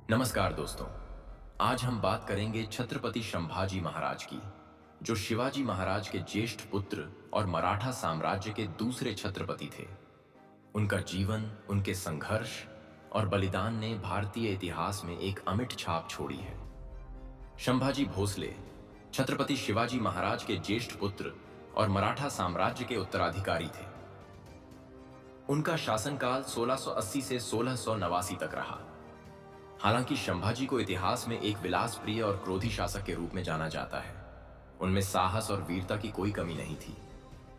नमस्कार दोस्तों। आज हम बात करेंगे छत्रपति संभाजी महाराज की, जो शिवाजी महाराज के ज्येष्ठ पुत्र और मराठा साम्राज्य के दूसरे छत्रपति थे। उनका जीवन, उनके संघर्ष और बलिदान ने भारतीय इतिहास में एक अमिट छाप छोड़ी है। संभाजी भोसले छत्रपति शिवाजी महाराज के ज्येष्ठ पुत्र और मराठा साम्राज्य के उत्तराधिकारी थे। उनका शासनकाल 1680 से 1689 तक रहा। हालांकि संभाजी को इतिहास में एक विलासप्रिय और क्रोधी शासक के रूप में जाना जाता है, उनमें साहस और वीरता की कोई कमी नहीं थी।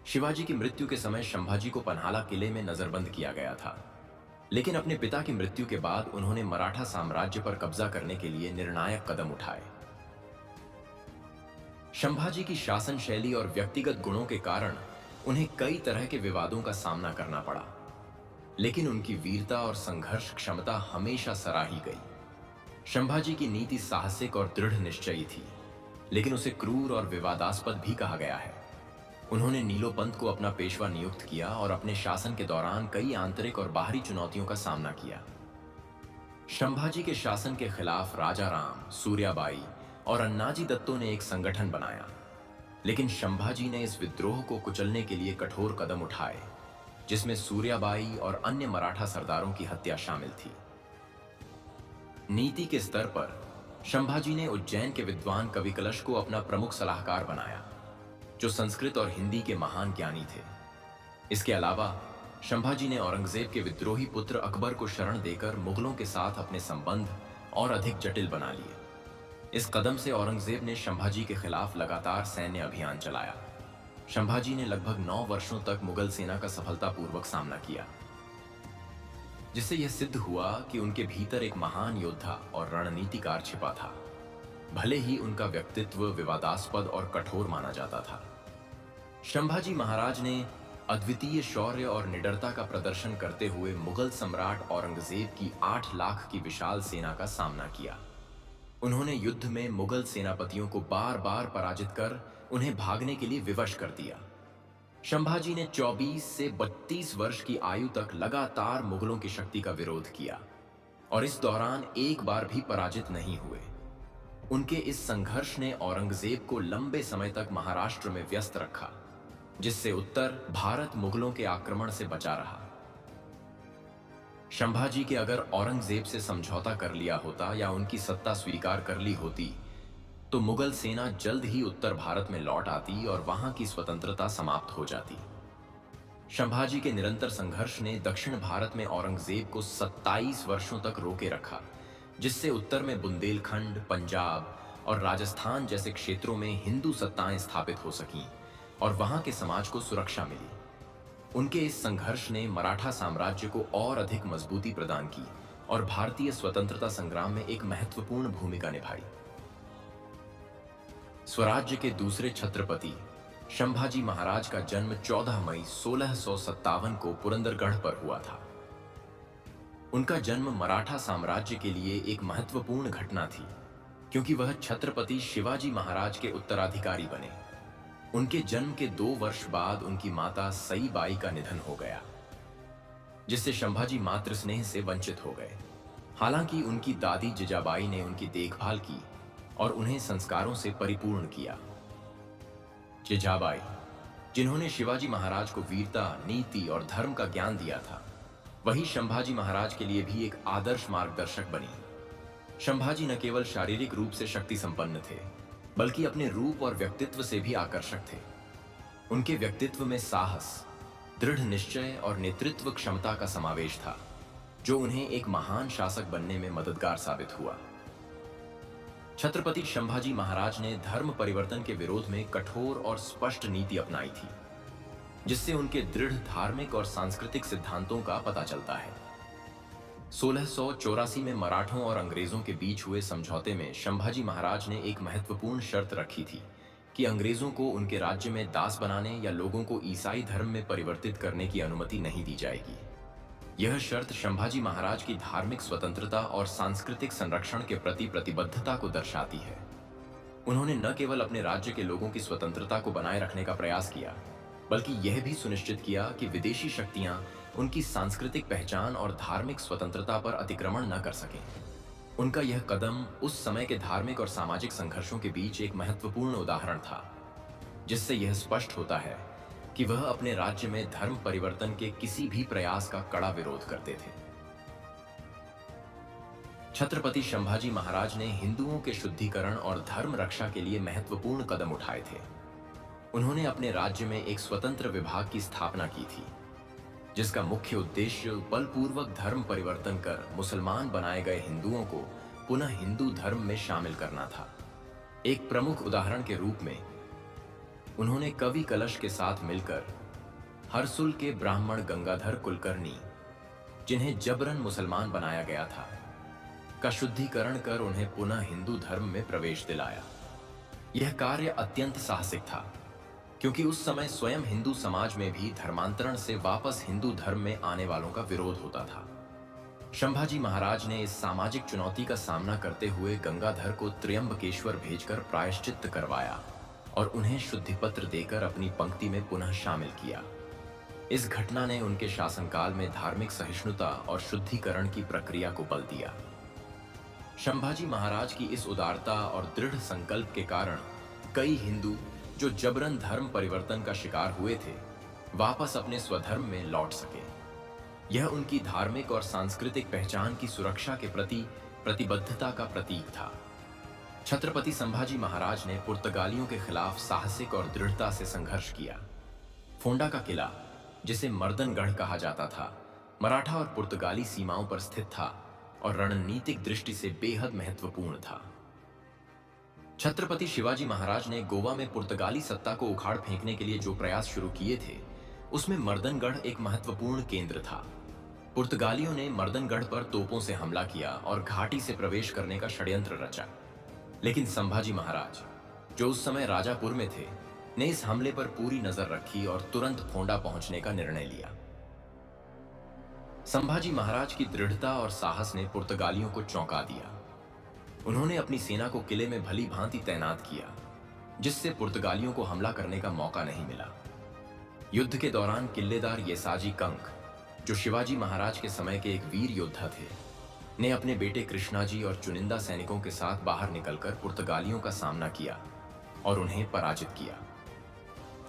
शिवाजी की मृत्यु के समय संभाजी को पन्हाला किले में नजरबंद किया गया था, लेकिन अपने पिता की मृत्यु के बाद उन्होंने मराठा साम्राज्य पर कब्जा करने के लिए निर्णायक कदम उठाए। संभाजी की शासन शैली और व्यक्तिगत गुणों के कारण उन्हें कई तरह के विवादों का सामना करना पड़ा, लेकिन उनकी वीरता और संघर्ष क्षमता हमेशा सराही गई। संभाजी की नीति साहसिक और दृढ़ निश्चयी थी, लेकिन उसे क्रूर और विवादास्पद भी कहा गया है। उन्होंने नीलोपंत को अपना पेशवा नियुक्त किया और अपने शासन के दौरान कई आंतरिक और बाहरी चुनौतियों का सामना किया। संभाजी के शासन के खिलाफ राजा राम, सूर्याबाई और अन्नाजी दत्तो ने एक संगठन बनाया, लेकिन संभाजी ने इस विद्रोह को कुचलने के लिए कठोर कदम उठाए, जिसमें सूर्याबाई और अन्य मराठा सरदारों की हत्या शामिल थी। नीति के स्तर पर संभाजी ने उज्जैन के विद्वान कवि कलश को अपना प्रमुख सलाहकार बनाया, जो संस्कृत और हिंदी के महान ज्ञानी थे। इसके अलावा संभाजी ने औरंगजेब के विद्रोही पुत्र अकबर को शरण देकर मुगलों के साथ अपने संबंध और अधिक जटिल बना लिए। इस कदम से औरंगजेब ने संभाजी के खिलाफ लगातार सैन्य अभियान चलाया। संभाजी ने लगभग 9 वर्षों तक मुगल सेना का सफलतापूर्वक सामना किया, जिससे यह सिद्ध हुआ कि उनके भीतर एक महान योद्धा और रणनीतिकार छिपा था, भले ही उनका व्यक्तित्व विवादास्पद और कठोर माना जाता था। संभाजी महाराज ने अद्वितीय शौर्य और निडरता का प्रदर्शन करते हुए मुगल सम्राट औरंगजेब की 8 लाख की विशाल सेना का सामना किया। उन्होंने युद्ध में मुगल सेनापतियों को बार बार पराजित कर उन्हें भागने के लिए विवश कर दिया। संभाजी ने 24 से 32 वर्ष की आयु तक लगातार मुगलों की शक्ति का विरोध किया और इस दौरान एक बार भी पराजित नहीं हुए। उनके इस संघर्ष ने औरंगजेब को लंबे समय तक महाराष्ट्र में व्यस्त रखा, जिससे उत्तर भारत मुगलों के आक्रमण से बचा रहा। संभाजी के अगर औरंगजेब से समझौता कर लिया होता या उनकी सत्ता स्वीकार कर ली होती, तो मुगल सेना जल्द ही उत्तर भारत में लौट आती और वहां की स्वतंत्रता समाप्त हो जाती। संभाजी के निरंतर संघर्ष ने दक्षिण भारत में औरंगजेब को 27 वर्षों तक रोके रखा, जिससे उत्तर में बुंदेलखंड, पंजाब और राजस्थान जैसे क्षेत्रों में हिंदू सत्ताएं स्थापित हो सकीं और वहां के समाज को सुरक्षा मिली। उनके इस संघर्ष ने मराठा साम्राज्य को और अधिक मजबूती प्रदान की और भारतीय स्वतंत्रता संग्राम में एक महत्वपूर्ण भूमिका निभाई। स्वराज्य के दूसरे छत्रपति संभाजी महाराज का जन्म 14 मई 1657 को पुरंदरगढ़ पर हुआ था। उनका जन्म मराठा साम्राज्य के लिए एक महत्वपूर्ण घटना थी, क्योंकि वह छत्रपति शिवाजी महाराज के उत्तराधिकारी बने। उनके जन्म के 2 वर्ष बाद उनकी माता सईबाई का निधन हो गया, जिससे संभाजी मातृ स्नेह से वंचित हो गए। हालांकि उनकी दादी जिजाबाई ने उनकी देखभाल की और उन्हें संस्कारों से परिपूर्ण किया। जिजाबाई, जिन्होंने शिवाजी महाराज को वीरता, नीति और धर्म का ज्ञान दिया था, वही संभाजी महाराज के लिए भी एक आदर्श मार्गदर्शक बनी। संभाजी न केवल शारीरिक रूप से शक्ति संपन्न थे, बल्कि अपने रूप और व्यक्तित्व से भी आकर्षक थे। उनके व्यक्तित्व में साहस, दृढ़ निश्चय और नेतृत्व क्षमता का समावेश था, जो उन्हें एक महान शासक बनने में मददगार साबित हुआ। छत्रपति संभाजी महाराज ने धर्म परिवर्तन के विरोध में कठोर और स्पष्ट नीति अपनाई थी, जिससे उनके दृढ़ धार्मिक और सांस्कृतिक सिद्धांतों का पता चलता है। 1684 में मराठों और अंग्रेजों के बीच हुए समझौते में संभाजी महाराज ने एक महत्वपूर्ण शर्त रखी थी कि अंग्रेजों को उनके राज्य में दास बनाने या लोगों को ईसाई धर्म में परिवर्तित करने की अनुमति नहीं दी जाएगी। यह शर्त संभाजी महाराज की धार्मिक स्वतंत्रता और सांस्कृतिक संरक्षण के प्रति प्रतिबद्धता को दर्शाती है। उन्होंने न केवल अपने राज्य के लोगों की स्वतंत्रता को बनाए रखने का प्रयास किया, बल्कि यह भी सुनिश्चित किया कि विदेशी शक्तियां उनकी सांस्कृतिक पहचान और धार्मिक स्वतंत्रता पर अतिक्रमण न कर सकें। उनका यह कदम उस समय के धार्मिक और सामाजिक संघर्षों के बीच एक महत्वपूर्ण उदाहरण था, जिससे यह स्पष्ट होता है कि वह अपने राज्य में धर्म परिवर्तन के किसी भी प्रयास का कड़ा विरोध करते थे। छत्रपति संभाजी महाराज ने हिंदुओं के शुद्धिकरण और धर्म रक्षा के लिए महत्वपूर्ण कदम उठाए थे। उन्होंने अपने राज्य में एक स्वतंत्र विभाग की स्थापना की थी, जिसका मुख्य उद्देश्य बलपूर्वक धर्म परिवर्तन कर मुसलमान बनाए गए हिंदुओं को पुनः हिंदू धर्म में शामिल करना था। एक प्रमुख उदाहरण के रूप में उन्होंने कवि कलश के साथ मिलकर हरसुल के ब्राह्मण गंगाधर कुलकर्णी, जिन्हें जबरन मुसलमान बनाया गया था, का शुद्धिकरण कर उन्हें पुनः हिंदू धर्म में प्रवेश दिलाया। यह कार्य अत्यंत साहसिक था, क्योंकि उस समय स्वयं हिंदू समाज में भी धर्मांतरण से वापस हिंदू धर्म में आने वालों का विरोध होता था। संभाजी महाराज ने इस सामाजिक चुनौती का सामना करते हुए गंगाधर को त्र्यंबकेश्वर भेजकर प्रायश्चित्त करवाया और उन्हें शुद्धि पत्र देकर अपनी पंक्ति में पुनः शामिल किया। इस घटना ने उनके शासनकाल में धार्मिक सहिष्णुता और शुद्धिकरण की प्रक्रिया को बल दिया। संभाजी महाराज की इस उदारता और दृढ़ संकल्प के कारण कई हिंदू जो जबरन धर्म परिवर्तन का शिकार हुए थे, वापस अपने स्वधर्म में लौट सके। यह उनकी धार्मिक और सांस्कृतिक पहचान की सुरक्षा के प्रति प्रतिबद्धता का प्रतीक था। छत्रपति संभाजी महाराज ने पुर्तगालियों के खिलाफ साहसिक और दृढ़ता से संघर्ष किया। फोंडा का किला, जिसे मर्दनगढ़ कहा जाता था, मराठा और पुर्तगाली सीमाओं पर स्थित था और रणनीतिक दृष्टि से बेहद महत्वपूर्ण था। छत्रपति शिवाजी महाराज ने गोवा में पुर्तगाली सत्ता को उखाड़ फेंकने के लिए जो प्रयास शुरू किए थे, उसमें मर्दनगढ़ एक महत्वपूर्ण केंद्र था। पुर्तगालियों ने मर्दनगढ़ पर तोपों से हमला किया और घाटी से प्रवेश करने का षड्यंत्र रचा, लेकिन संभाजी महाराज, जो उस समय राजापुर में थे, ने इस हमले पर पूरी नजर रखी और तुरंत फोंडा पहुंचने का निर्णय लिया। संभाजी महाराज की दृढ़ता और साहस ने पुर्तगालियों को चौंका दिया। उन्होंने अपनी सेना को किले में भली भांति तैनात किया, जिससे पुर्तगालियों को हमला करने का मौका नहीं मिला। युद्ध के दौरान किल्लेदार येसाजी कंक, जो शिवाजी महाराज के समय के एक वीर योद्धा थे, ने अपने बेटे कृष्णाजी और चुनिंदा सैनिकों के साथ बाहर निकलकर पुर्तगालियों का सामना किया और उन्हें पराजित किया।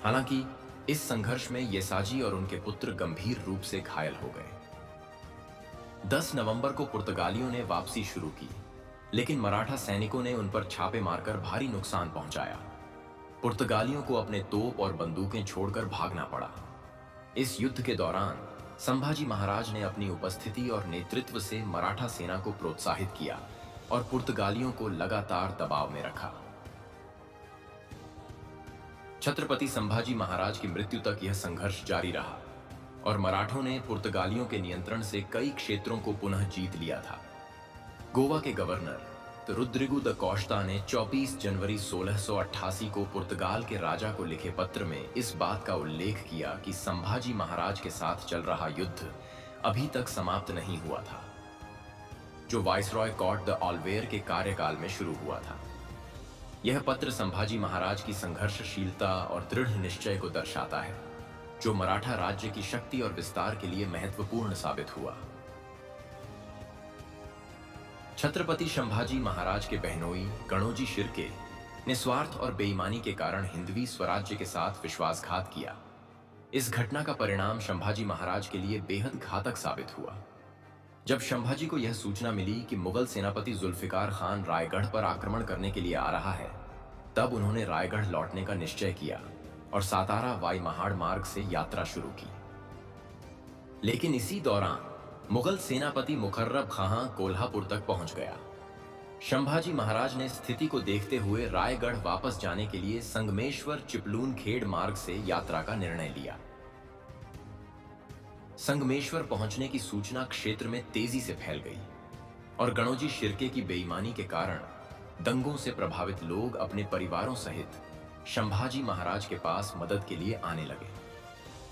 हालांकि इस संघर्ष में येसाजी और उनके पुत्र गंभीर रूप से घायल हो गए। 10 नवंबर को पुर्तगालियों ने वापसी शुरू की, लेकिन मराठा सैनिकों ने उन पर छापे मारकर भारी नुकसान पहुंचाया। पुर्तगालियों को अपने तोप और बंदूकें छोड़कर भागना पड़ा। इस युद्ध के दौरान संभाजी महाराज ने अपनी उपस्थिति और नेतृत्व से मराठा सेना को प्रोत्साहित किया और पुर्तगालियों को लगातार दबाव में रखा। छत्रपति संभाजी महाराज की मृत्यु तक यह संघर्ष जारी रहा और मराठों ने पुर्तगालियों के नियंत्रण से कई क्षेत्रों को पुनः जीत लिया था। गोवा के गवर्नर रुद्रिगु द कोस्टा ने 24 जनवरी 1688 को पुर्तगाल के राजा को लिखे पत्र में इस बात का उल्लेख किया कि संभाजी महाराज के साथ चल रहा युद्ध अभी तक समाप्त नहीं हुआ था, जो वाइसरॉय कॉट द ऑलवेयर के कार्यकाल में शुरू हुआ था। यह पत्र संभाजी महाराज की संघर्षशीलता और दृढ़ निश्चय को दर्शाता है, जो मराठा राज्य की शक्ति और विस्तार के लिए महत्वपूर्ण साबित हुआ। छत्रपति संभाजी महाराज के बहनोई गणोजी शिर्के ने स्वार्थ और बेईमानी के कारण हिंदवी स्वराज्य के साथ विश्वासघात किया। इस घटना का परिणाम संभाजी महाराज के लिए बेहद घातक साबित हुआ। जब संभाजी को यह सूचना मिली कि मुगल सेनापति जुल्फिकार खान रायगढ़ पर आक्रमण करने के लिए आ रहा है, तब उन्होंने रायगढ़ लौटने का निश्चय किया और सातारा वाईमहाड़ मार्ग से यात्रा शुरू की। लेकिन इसी दौरान मुगल सेनापति मुकर्रब खां कोल्हापुर तक पहुंच गया। संभाजी महाराज ने स्थिति को देखते हुए रायगढ़ वापस जाने के लिए संगमेश्वर चिपलून खेड़ मार्ग से यात्रा का निर्णय लिया। संगमेश्वर पहुंचने की सूचना क्षेत्र में तेजी से फैल गई और गणोजी शिर्के की बेईमानी के कारण दंगों से प्रभावित लोग अपने परिवारों सहित संभाजी महाराज के पास मदद के लिए आने लगे।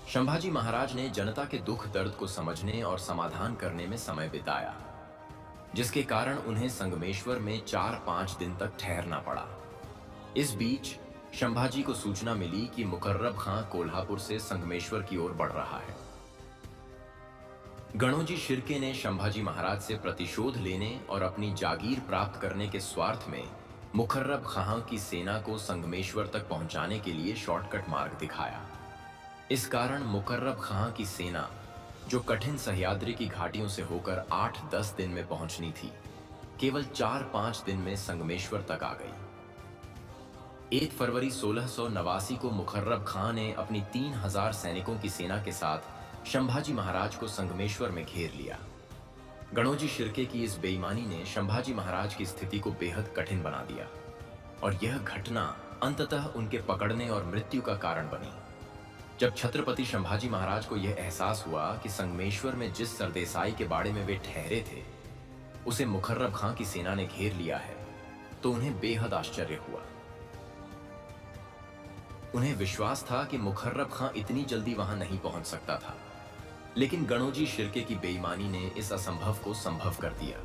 संभाजी महाराज ने जनता के दुख दर्द को समझने और समाधान करने में समय बिताया, जिसके कारण उन्हें संगमेश्वर में 4-5 दिन तक ठहरना पड़ा। इस बीच संभाजी को सूचना मिली कि मुकर्रब खां कोल्हापुर से संगमेश्वर की ओर बढ़ रहा है। गणोजी शिर्के ने संभाजी महाराज से प्रतिशोध लेने और अपनी जागीर प्राप्त करने के स्वार्थ में मुखर्रब खां की सेना को संगमेश्वर तक पहुंचाने के लिए शॉर्टकट मार्ग दिखाया। इस कारण मुकर्रब खां की सेना, जो कठिन सह्याद्री की घाटियों से होकर 8-10 दिन में पहुंचनी थी, केवल 4-5 दिन में संगमेश्वर तक आ गई। 1 फरवरी 1689 को मुकर्रब खां ने अपनी 3000 सैनिकों की सेना के साथ संभाजी महाराज को संगमेश्वर में घेर लिया। गणोजी शिर्के की इस बेईमानी ने संभाजी महाराज की स्थिति को बेहद कठिन बना दिया और यह घटना अंततः उनके पकड़ने और मृत्यु का कारण बनी। जब छत्रपति संभाजी महाराज को यह एहसास हुआ कि संगमेश्वर में जिस सरदेसाई के बाड़े में वे ठहरे थे उसे मुकर्रब खां की सेना ने घेर लिया है, तो उन्हें बेहद आश्चर्य हुआ। उन्हें विश्वास था कि मुकर्रब खां इतनी जल्दी वहां नहीं पहुंच सकता था, लेकिन गणोजी शिर्के की बेईमानी ने इस असंभव को संभव कर दिया।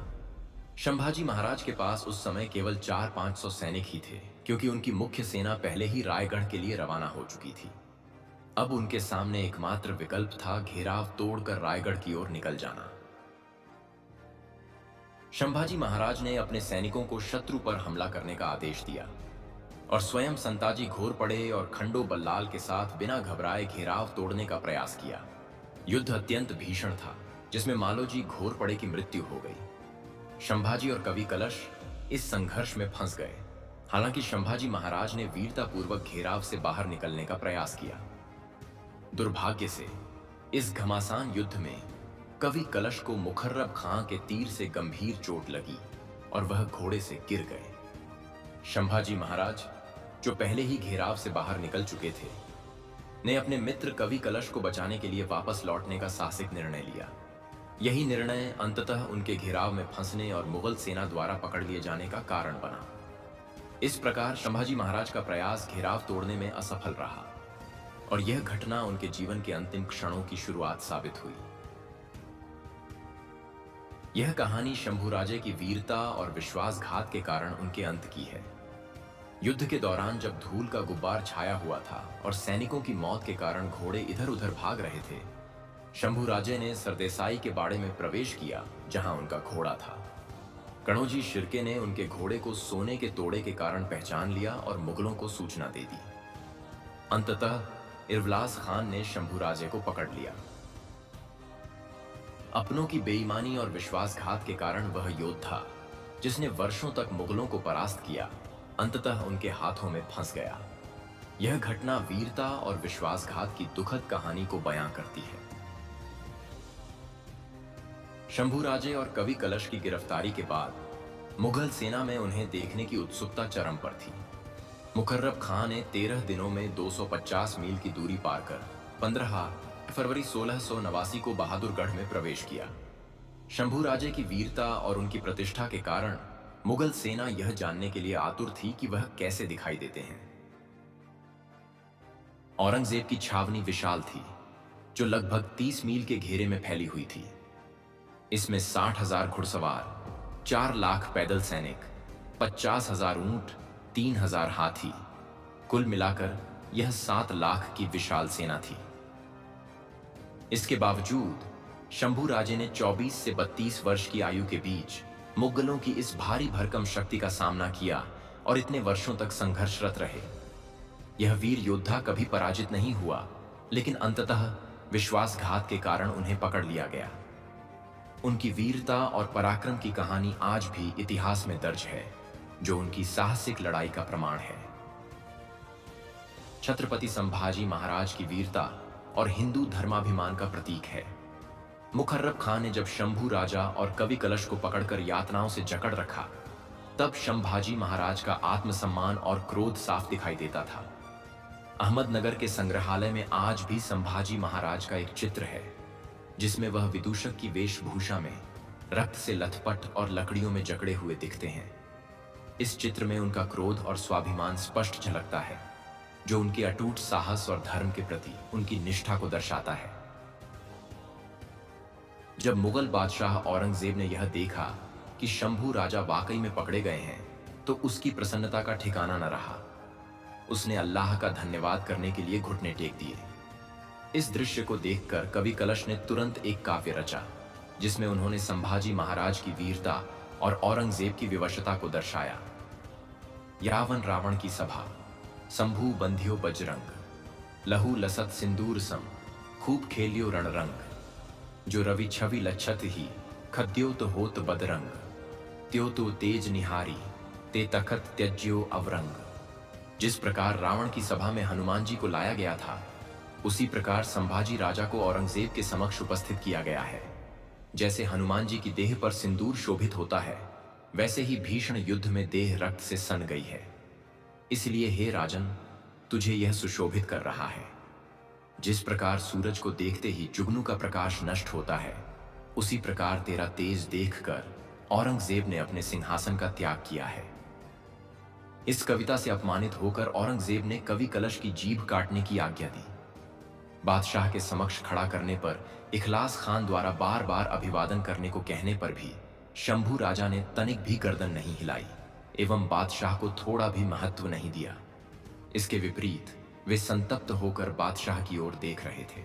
संभाजी महाराज के पास उस समय केवल 400-500 सैनिक ही थे, क्योंकि उनकी मुख्य सेना पहले ही रायगढ़ के लिए रवाना हो चुकी थी। अब उनके सामने एकमात्र विकल्प था घेराव तोड़कर रायगढ़ की ओर निकल जाना। संभाजी महाराज ने अपने सैनिकों को शत्रु पर हमला करने का आदेश दिया और स्वयं संताजी घोरपड़े और खंडो बल्लाल के साथ बिना घबराए घेराव तोड़ने का प्रयास किया। युद्ध अत्यंत भीषण था, जिसमें मालोजी घोरपड़े की मृत्यु हो गई। संभाजी और कवि कलश इस संघर्ष में फंस गए। हालांकि संभाजी महाराज ने वीरतापूर्वक घेराव से बाहर निकलने का प्रयास किया। दुर्भाग्य से इस घमासान युद्ध में कवि कलश को मुकर्रब खां के तीर से गंभीर चोट लगी और वह घोड़े से गिर गए। संभाजी महाराज, जो पहले ही घेराव से बाहर निकल चुके थे, ने अपने मित्र कवि कलश को बचाने के लिए वापस लौटने का साहसिक निर्णय लिया। यही निर्णय अंततः उनके घेराव में फंसने और मुगल सेना द्वारा पकड़ लिए जाने का कारण बना। इस प्रकार संभाजी महाराज का प्रयास घेराव तोड़ने में असफल रहा और यह घटना उनके जीवन के अंतिम क्षणों की शुरुआत साबित हुई। यह कहानी शंभुराजे की वीरता और विश्वासघात के कारण उनके अंत की है। युद्ध के दौरान जब धूल का गुब्बार छाया हुआ था और सैनिकों की मौत के कारण घोड़े इधर उधर भाग रहे थे, शंभुराजे ने सरदेसाई के बाड़े में प्रवेश किया जहां उनका घोड़ा था। गणोजी शिर्के ने उनके घोड़े को सोने के तोड़े के कारण पहचान लिया और मुगलों को सूचना दे दी। अंततः इरवलास खान ने शंभुराजे को पकड़ लिया। अपनों की बेईमानी और विश्वासघात के कारण वह योद्धा, जिसने वर्षों तक मुगलों को परास्त किया, अंततः उनके हाथों में फंस गया। यह घटना वीरता और विश्वासघात की दुखद कहानी को बयां करती है। शंभुराजे और कवि कलश की गिरफ्तारी के बाद मुगल सेना में उन्हें देखने की उत्सुकता चरम पर थी। मुकर्रब खां ने 13 दिनों में 250 मील की दूरी पार कर 15 फरवरी 1689 को बहादुरगढ़ में प्रवेश किया। शंभुराजे की वीरता और उनकी प्रतिष्ठा के कारण मुगल सेना यह जानने के लिए आतुर थी कि वह कैसे दिखाई देते हैं। औरंगजेब की छावनी विशाल थी, जो लगभग 30 मील के घेरे में फैली हुई थी। इसमें 60,000 घुड़सवार, 4 लाख पैदल सैनिक, 50,000 ऊंट, 3,000 हाथी, कुल मिलाकर यह 7 लाख की विशाल सेना थी। इसके बावजूद शंभुराजे ने 24 से 32 वर्ष की आयु के बीच मुगलों की इस भारी भरकम शक्ति का सामना किया और इतने वर्षों तक संघर्षरत रहे। यह वीर योद्धा कभी पराजित नहीं हुआ, लेकिन अंततः विश्वासघात के कारण उन्हें पकड़ लिया गया। उनकी वीरता और पराक्रम की कहानी आज भी इतिहास में दर्ज है, जो उनकी साहसिक लड़ाई का प्रमाण है। छत्रपति संभाजी महाराज की वीरता और हिंदू धर्माभिमान का प्रतीक है। मुकर्रब खां ने जब शंभू राजा और कवि कलश को पकड़कर यातनाओं से जकड़ रखा, तब संभाजी महाराज का आत्मसम्मान और क्रोध साफ दिखाई देता था। अहमदनगर के संग्रहालय में आज भी संभाजी महाराज का एक चित्र है, जिसमें वह विदूषक की वेशभूषा में रक्त से लथपथ और लकड़ियों में जकड़े हुए दिखते हैं। इस चित्र में उनका क्रोध और स्वाभिमान स्पष्ट झलकता है, जो उनके अटूट साहस और धर्म के प्रति उनकी निष्ठा को दर्शाता है। जब मुगल बादशाह औरंगजेब ने यह देखा कि शंभू राजा वाकई में पकड़े गए हैं, तो उसकी प्रसन्नता का ठिकाना न रहा। उसने अल्लाह का धन्यवाद करने के लिए घुटने टेक दिए। इस दृश्य को देखकर कवि कलश ने तुरंत एक काव्य रचा, जिसमें उन्होंने संभाजी महाराज की वीरता और औरंगजेब की विवशता को दर्शाया। यावन रावण की सभा, शंभू बंधियो बजरंग, लहू लसत सिंदूर सम, खूब खेलियो रणरंग, जो रवि छवि लच्छत ही, खद्यो तो होत बदरंग, त्यो तो तेज निहारी, ते तखत त्यज्यो अवरंग। जिस प्रकार रावण की सभा में हनुमान जी को लाया गया था, उसी प्रकार संभाजी राजा को औरंगजेब के समक्ष उपस्थित किया गया है। जैसे हनुमान जी की देह पर सिंदूर शोभित होता है, वैसे ही भीषण युद्ध में देह रक्त से सन गई है। इसलिए हे राजन, तुझे यह सुशोभित कर रहा है। जिस प्रकार सूरज को देखते ही जुगनू का प्रकाश नष्ट होता है, उसी प्रकार तेरा तेज देखकर औरंगजेब ने अपने सिंहासन का त्याग किया है। इस कविता से अपमानित होकर औरंगजेब ने कवि कलश की जीभ काटने की आज्ञा दी। बादशाह के समक्ष खड़ा करने पर इखलास खान द्वारा बार बार अभिवादन करने को कहने पर भी शंभू राजा ने तनिक भी गर्दन नहीं हिलाई एवं बादशाह को थोड़ा भी महत्व नहीं दिया। इसके विपरीत वे संतप्त होकर बादशाह की ओर देख रहे थे।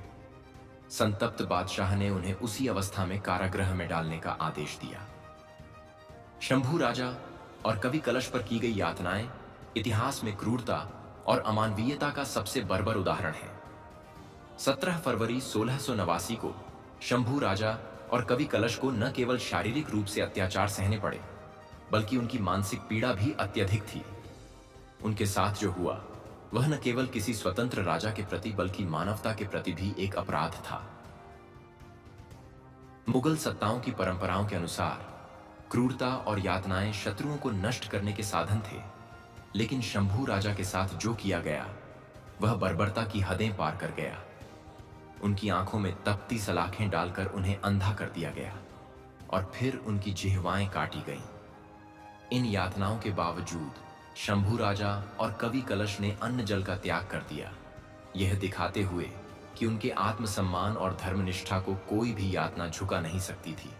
संतप्त बादशाह ने उन्हें उसी अवस्था में कारागृह में डालने का आदेश दिया। शंभू राजा और कवि कलश पर की गई यातनाएं इतिहास में क्रूरता और अमानवीयता का सबसे बर्बर उदाहरण है। 17 फरवरी 1689 को शंभू राजा और कवि कलश को न केवल शारीरिक रूप से अत्याचार सहने पड़े, बल्कि उनकी मानसिक पीड़ा भी अत्यधिक थी। उनके साथ जो हुआ वह न केवल किसी स्वतंत्र राजा के प्रति बल्कि मानवता के प्रति भी एक अपराध था। मुगल सत्ताओं की परंपराओं के अनुसार क्रूरता और यातनाएं शत्रुओं को नष्ट करने के साधन थे, लेकिन शंभू राजा के साथ जो किया गया वह बर्बरता की हदें पार कर गया। उनकी आंखों में तपती सलाखें डालकर उन्हें अंधा कर दिया गया और फिर उनकी जिह्वाएं काटी गईं। इन यातनाओं के बावजूद शंभू राजा और कवि कलश ने अन्न जल का त्याग कर दिया, यह दिखाते हुए कि उनके आत्मसम्मान और धर्मनिष्ठा को कोई भी यातना झुका नहीं सकती थी।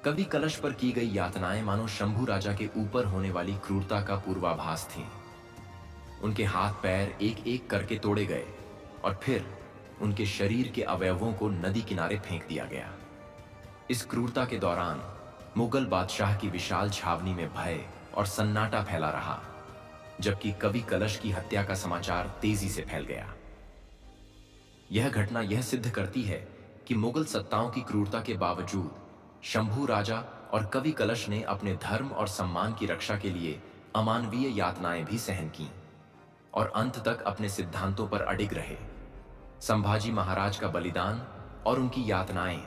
कवि कलश पर की गई यातनाएं मानो शंभू राजा के ऊपर होने वाली क्रूरता का पूर्वाभास थीं। उनके हाथ पैर एक एक करके तोड़े गए और फिर उनके शरीर के अवयवों को नदी किनारे फेंक दिया गया। इस क्रूरता के दौरान मुगल बादशाह की विशाल छावनी में भय और सन्नाटा फैला रहा, जबकि कवि कलश की हत्या का समाचार तेजी से फैल गया। यह घटना यह सिद्ध करती है कि मुगल सत्ताओं की क्रूरता के बावजूद शंभू राजा और कवि कलश ने अपने धर्म और सम्मान की रक्षा के लिए अमानवीय यातनाएं भी सहन कीं और अंत तक अपने सिद्धांतों पर अडिग रहे। संभाजी महाराज का बलिदान और उनकी यातनाएं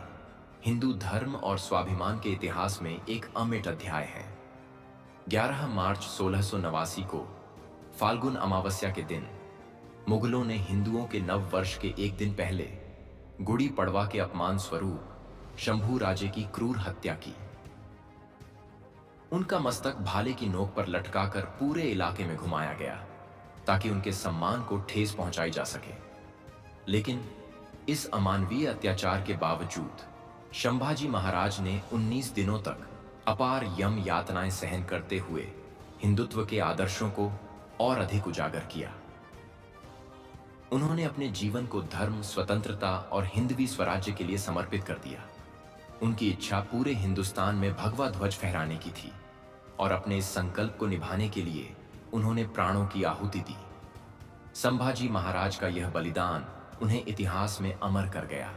हिंदू धर्म और स्वाभिमान के इतिहास में एक अमिट अध्याय है। 11 मार्च 1689 को फाल्गुन अमावस्या के दिन मुगलों ने हिंदुओं के नव वर्ष के एक दिन पहले गुड़ी पड़वा के अपमान स्वरूप शंभू राजे की क्रूर हत्या की। उनका मस्तक भाले की नोक पर लटकाकर पूरे इलाके में घुमाया गया ताकि उनके सम्मान को ठेस पहुंचाई जा सके। लेकिन इस अमानवीय अत्याचार के बावजूद संभाजी महाराज ने 19 दिनों तक अपार यम यातनाएं सहन करते हुए हिंदुत्व के आदर्शों को और अधिक उजागर किया। उन्होंने अपने जीवन को धर्म, स्वतंत्रता और हिंदवी स्वराज्य के लिए समर्पित कर दिया। उनकी इच्छा पूरे हिंदुस्तान में भगवा ध्वज फहराने की थी और अपने इस संकल्प को निभाने के लिए उन्होंने प्राणों की आहुति दी। संभाजी महाराज का यह बलिदान उन्हें इतिहास में अमर कर गया,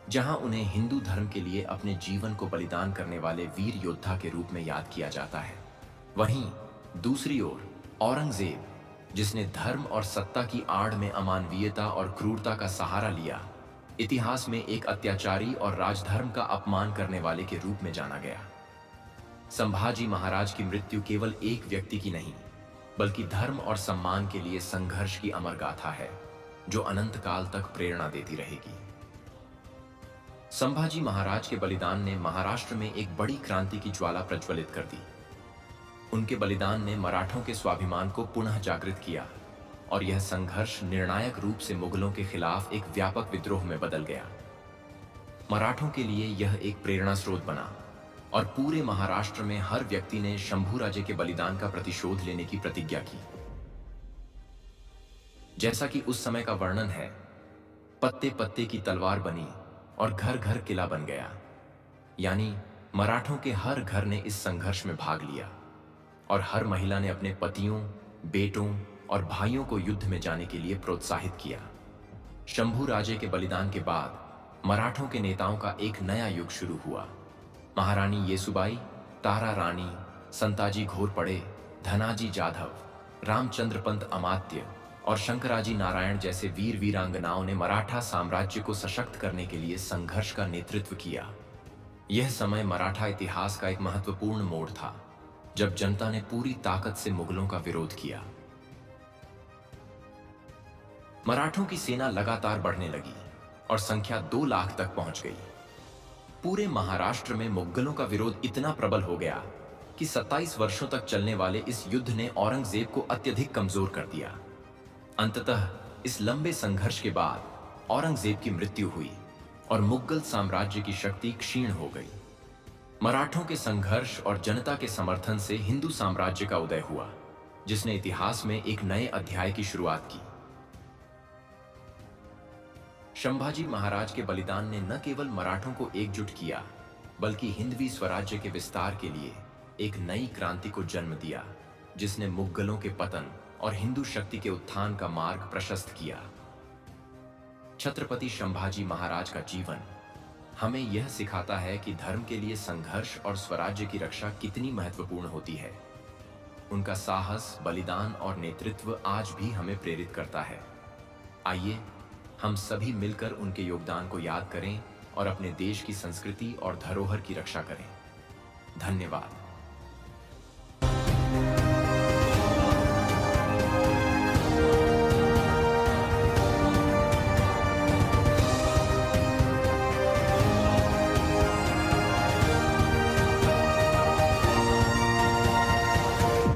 जहां उन्हें हिंदू धर्म के लिए अपने जीवन को बलिदान करने वाले वीर योद्धा के रूप में याद किया जाता है। वहीं दूसरी ओर औरंगजेब, जिसने धर्म और सत्ता की आड़ में अमानवीयता और क्रूरता का सहारा लिया, इतिहास में एक अत्याचारी और राजधर्म का अपमान करने वाले के रूप में जाना गया। संभाजी महाराज की मृत्यु केवल एक व्यक्ति की नहीं, बल्कि धर्म और सम्मान के लिए संघर्ष की अमर गाथा है, जो अनंत काल तक प्रेरणा देती रहेगी। संभाजी महाराज के बलिदान ने महाराष्ट्र में एक बड़ी क्रांति की ज्वाला प्रज्वलित कर दी। उनके बलिदान ने मराठों के स्वाभिमान को पुनः जागृत किया और यह संघर्ष निर्णायक रूप से मुगलों के खिलाफ एक व्यापक विद्रोह में बदल गया। मराठों के लिए यह एक प्रेरणा स्रोत बना और पूरे महाराष्ट्र में हर व्यक्ति ने शंभू राजे के बलिदान का प्रतिशोध लेने की प्रतिज्ञा की। जैसा कि उस समय का वर्णन है, पत्ते पत्ते की तलवार बनी और घर घर किला बन गया। यानी मराठों के हर घर ने इस संघर्ष में भाग लिया और हर महिला ने अपने पतियों, बेटों और भाइयों को युद्ध में जाने के लिए प्रोत्साहित किया। शंभू राजे के बलिदान के बाद मराठों के नेताओं का एक नया युग शुरू हुआ। महारानी येसुबाई, तारा रानी, संताजी घोरपड़े, धनाजी जाधव, रामचंद्र पंत अमात्य और शंकराजी नारायण जैसे वीर वीरांगनाओं ने मराठा साम्राज्य को सशक्त करने के लिए संघर्ष का नेतृत्व किया। यह समय मराठा इतिहास का एक महत्वपूर्ण मोड़ था, जब जनता ने पूरी ताकत से मुगलों का विरोध किया। मराठों की सेना लगातार बढ़ने लगी और संख्या 2 लाख तक पहुंच गई। पूरे महाराष्ट्र में मुगलों का विरोध इतना प्रबल हो गया कि 27 वर्षों तक चलने वाले इस युद्ध ने औरंगजेब को अत्यधिक कमजोर कर दिया। अंततः इस लंबे संघर्ष के बाद औरंगजेब की मृत्यु हुई और मुगल साम्राज्य की शक्ति क्षीण हो गई। मराठों के संघर्ष और जनता के समर्थन से हिंदू साम्राज्य का उदय हुआ, जिसने इतिहास में एक नए अध्याय की शुरुआत की। संभाजी महाराज के बलिदान ने न केवल मराठों को एकजुट किया, बल्कि हिंदवी स्वराज्य के विस्तार के लिए एक नई क्रांति को जन्म दिया, जिसने मुगलों के पतन और हिंदू शक्ति के उत्थान का मार्ग प्रशस्त किया। छत्रपति संभाजी महाराज का जीवन हमें यह सिखाता है कि धर्म के लिए संघर्ष और स्वराज्य की रक्षा कितनी महत्वपूर्ण होती है। उनका साहस, बलिदान और नेतृत्व आज भी हमें प्रेरित करता है। आइए हम सभी मिलकर उनके योगदान को याद करें और अपने देश की संस्कृति और धरोहर की रक्षा करें। धन्यवाद।